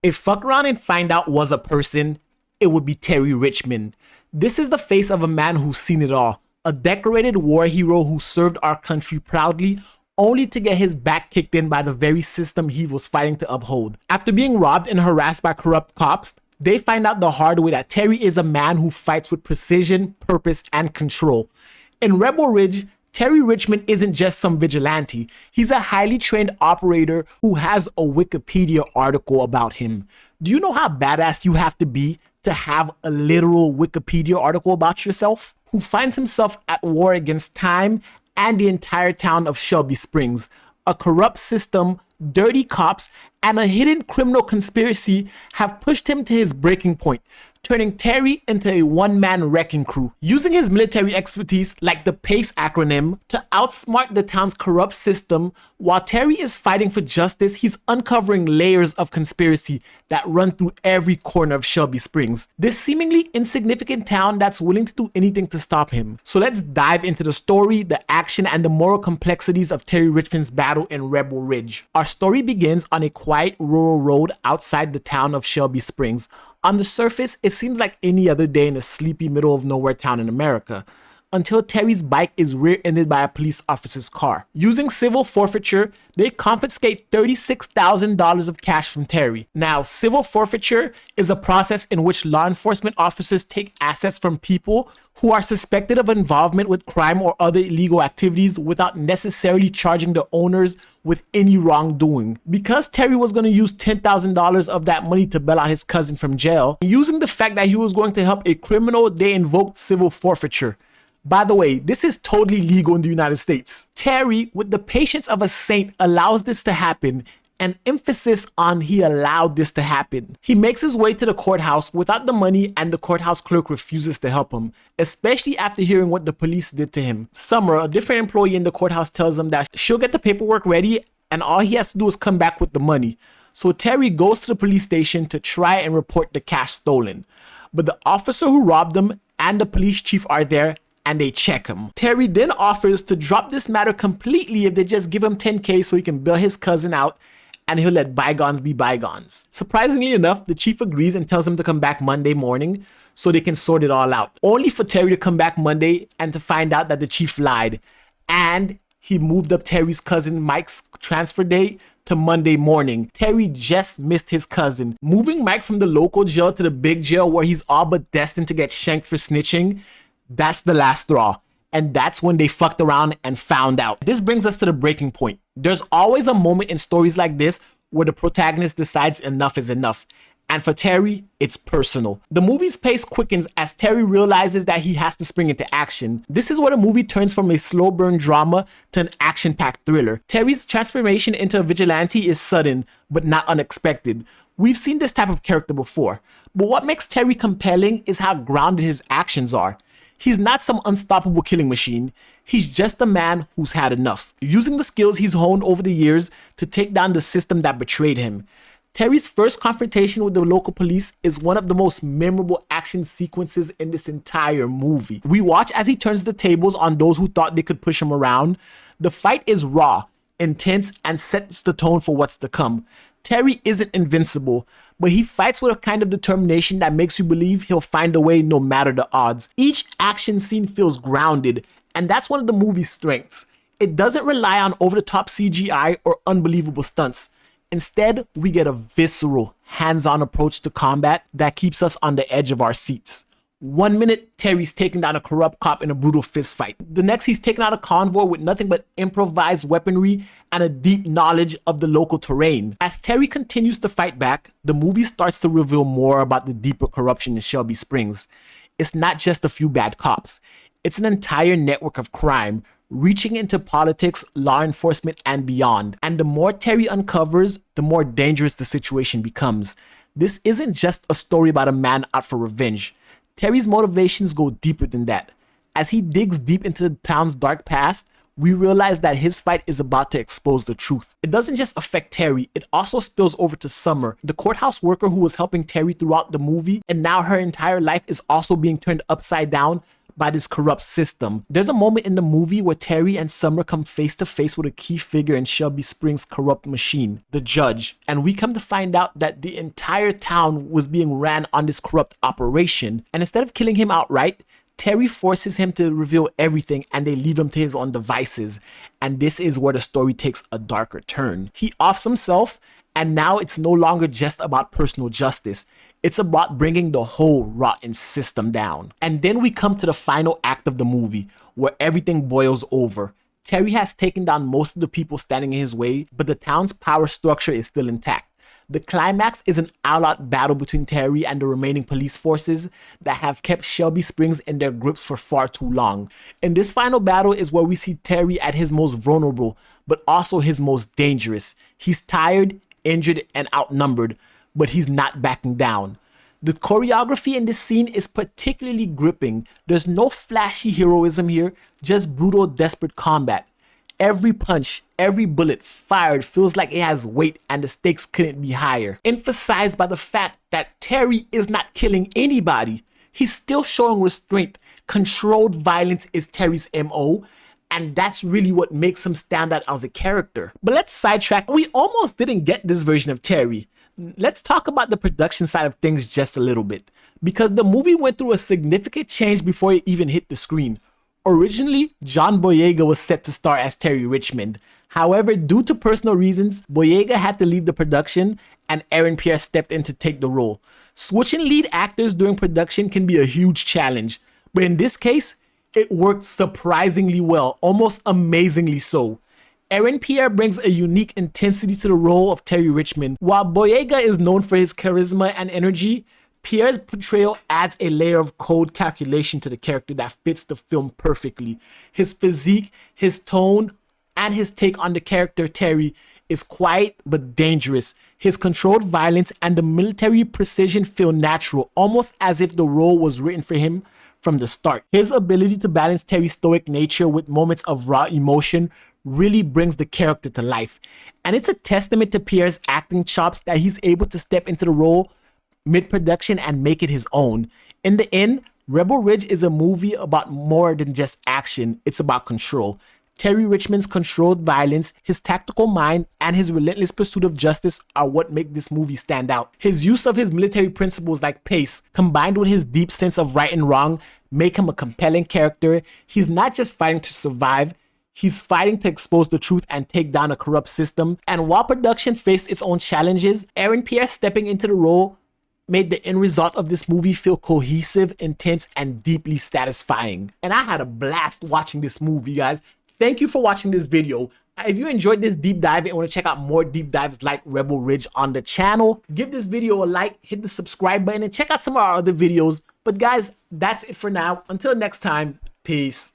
If fuck around and find out was a person, it would be Terry Richmond. This is the face of a man who's seen it all. A decorated war hero who served our country proudly, only to get his back kicked in by the very system he was fighting to uphold. After being robbed and harassed by corrupt cops, they find out the hard way that Terry is a man who fights with precision, purpose, and control. In Rebel Ridge, Terry Richmond isn't just some vigilante. He's a highly trained operator who has a Wikipedia article about him. Do you know how badass you have to be to have a literal Wikipedia article about yourself? Who finds himself at war against time and the entire town of Shelby Springs. A corrupt system, dirty cops, and a hidden criminal conspiracy have pushed him to his breaking point, turning Terry into a one-man wrecking crew. Using his military expertise, like the PACE acronym, to outsmart the town's corrupt system, while Terry is fighting for justice, he's uncovering layers of conspiracy that run through every corner of Shelby Springs. This seemingly insignificant town that's willing to do anything to stop him. So let's dive into the story, the action, and the moral complexities of Terry Richmond's battle in Rebel Ridge. Our story begins on a quiet rural road outside the town of Shelby Springs. On the surface, it seems like any other day in a sleepy middle of nowhere town in America, until Terry's bike is rear-ended by a police officer's car. Using civil forfeiture, they confiscate $36,000 of cash from Terry. Now, civil forfeiture is a process in which law enforcement officers take assets from people who are suspected of involvement with crime or other illegal activities without necessarily charging the owners with any wrongdoing. Because Terry was going to use $10,000 of that money to bail out his cousin from jail, using the fact that he was going to help a criminal, they invoked civil forfeiture. By the way, this is totally legal in the United States. Terry, with the patience of a saint, allows this to happen, an emphasis on he allowed this to happen. He makes his way to the courthouse without the money, and the courthouse clerk refuses to help him, especially after hearing what the police did to him. Summer, a different employee in the courthouse, tells him that she'll get the paperwork ready and all he has to do is come back with the money. So Terry goes to the police station to try and report the cash stolen. But the officer who robbed him and the police chief are there and they check him. Terry then offers to drop this matter completely if they just give him $10K so he can bail his cousin out and he'll let bygones be bygones. Surprisingly enough, the chief agrees and tells him to come back Monday morning so they can sort it all out. Only for Terry to come back Monday and to find out that the chief lied and he moved up Terry's cousin Mike's transfer date to Monday morning. Terry just missed his cousin. Moving Mike from the local jail to the big jail where he's all but destined to get shanked for snitching, that's the last straw. And that's when they fucked around and found out. This brings us to the breaking point. There's always a moment in stories like this where the protagonist decides enough is enough. And for Terry, it's personal. The movie's pace quickens as Terry realizes that he has to spring into action. This is where the movie turns from a slow burn drama to an action-packed thriller. Terry's transformation into a vigilante is sudden, but not unexpected. We've seen this type of character before. But what makes Terry compelling is how grounded his actions are. He's not some unstoppable killing machine. He's just a man who's had enough, using the skills he's honed over the years to take down the system that betrayed him. Terry's first confrontation with the local police is one of the most memorable action sequences in this entire movie. We watch as he turns the tables on those who thought they could push him around. The fight is raw, intense, and sets the tone for what's to come. Terry isn't invincible, but he fights with a kind of determination that makes you believe he'll find a way no matter the odds. Each action scene feels grounded, and that's one of the movie's strengths. It doesn't rely on over-the-top CGI or unbelievable stunts. Instead, we get a visceral, hands-on approach to combat that keeps us on the edge of our seats. 1 minute, Terry's taking down a corrupt cop in a brutal fist fight. The next, he's taking out a convoy with nothing but improvised weaponry and a deep knowledge of the local terrain. As Terry continues to fight back, the movie starts to reveal more about the deeper corruption in Shelby Springs. It's not just a few bad cops. It's an entire network of crime, reaching into politics, law enforcement, and beyond. And the more Terry uncovers, the more dangerous the situation becomes. This isn't just a story about a man out for revenge. Terry's motivations go deeper than that. As he digs deep into the town's dark past, we realize that his fight is about to expose the truth. It doesn't just affect Terry, it also spills over to Summer, the courthouse worker who was helping Terry throughout the movie, and now her entire life is also being turned upside down by this corrupt system. There's a moment in the movie where Terry and Summer come face to face with a key figure in Shelby Springs' corrupt machine, the judge, and we come to find out that the entire town was being ran on this corrupt operation, and instead of killing him outright, Terry forces him to reveal everything and they leave him to his own devices. And this is where the story takes a darker turn. He offs himself, and now it's no longer just about personal justice. It's about bringing the whole rotten system down. And then we come to the final act of the movie, where everything boils over. Terry has taken down most of the people standing in his way, but the town's power structure is still intact. The climax is an all-out battle between Terry and the remaining police forces that have kept Shelby Springs in their grips for far too long. In this final battle is where we see Terry at his most vulnerable, but also his most dangerous. He's tired, injured, and outnumbered, but he's not backing down. The choreography in this scene is particularly gripping. There's no flashy heroism here, just brutal, desperate combat. Every punch, every bullet fired feels like it has weight and the stakes couldn't be higher. Emphasized by the fact that Terry is not killing anybody. He's still showing restraint. Controlled violence is Terry's MO, and that's really what makes him stand out as a character. But let's sidetrack. We almost didn't get this version of Terry. Let's talk about the production side of things just a little bit, because the movie went through a significant change before it even hit the screen. Originally, John Boyega was set to star as Terry Richmond. However, due to personal reasons, Boyega had to leave the production and Aaron Pierre stepped in to take the role. Switching lead actors during production can be a huge challenge, but in this case, it worked surprisingly well, almost amazingly so. Aaron Pierre brings a unique intensity to the role of Terry Richmond. While Boyega is known for his charisma and energy, Pierre's portrayal adds a layer of cold calculation to the character that fits the film perfectly. His physique, his tone, and his take on the character Terry is quiet but dangerous. His controlled violence and the military precision feel natural, almost as if the role was written for him from the start. His ability to balance Terry's stoic nature with moments of raw emotion really brings the character to life. And it's a testament to Pierre's acting chops that he's able to step into the role mid-production and make it his own. In the end, Rebel Ridge is a movie about more than just action. It's about control. Terry Richmond's controlled violence, his tactical mind, and his relentless pursuit of justice are what make this movie stand out. His use of his military principles like pace, combined with his deep sense of right and wrong, make him a compelling character. He's not just fighting to survive, he's fighting to expose the truth and take down a corrupt system. And while production faced its own challenges, Aaron Pierre stepping into the role made the end result of this movie feel cohesive, intense, and deeply satisfying. And I had a blast watching this movie, guys. Thank you for watching this video. If you enjoyed this deep dive and want to check out more deep dives like Rebel Ridge on the channel, give this video a like, hit the subscribe button, and check out some of our other videos. But guys, that's it for now. Until next time, peace.